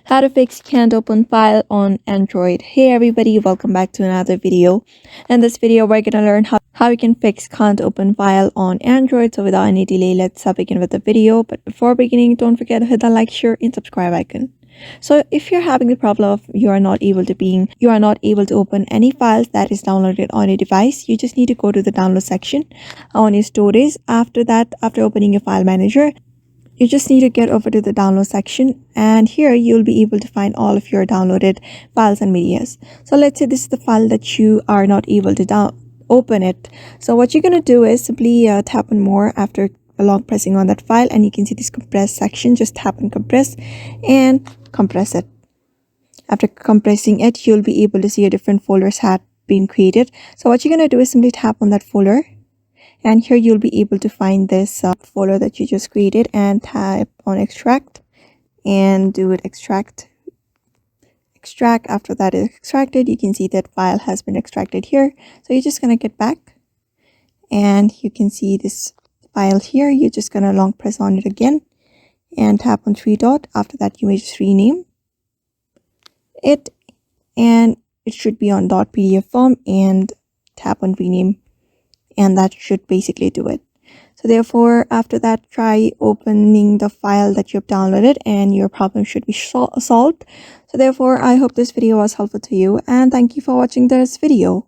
How to fix can't open file on Android. Hey everybody, welcome back to another video. In this video we're gonna learn how you can fix can't open file on Android. So without any delay, let's begin with the video. But before beginning, don't forget to hit the like, share and subscribe icon. So if you're having the problem of you are not able to open any files that is downloaded on your device, you just need to go to the download section on your storage. After opening your file manager, you just need to get over to the download section, and here you'll be able to find all of your downloaded files and medias. So let's say this is the file that you are not able to open it. So what you're going to do is simply tap on more after long pressing on that file, and you can see this compress section. Just tap on compress and compress it. After compressing it, you'll be able to see a different folders had been created. So what you're going to do is simply tap on that folder, and here you'll be able to find this folder that you just created, and tap on extract and do it extract. After that is extracted, you can see that file has been extracted here. So you're just gonna get back, and you can see this file here. You're just gonna long press on it again and tap on three dot. After that, you may just rename it, and it should be on .pdf form, and tap on rename, and that should basically do it. So therefore, after that, try opening the file that you have downloaded and your problem should be solved. So therefore, I hope this video was helpful to you, and thank you for watching this video.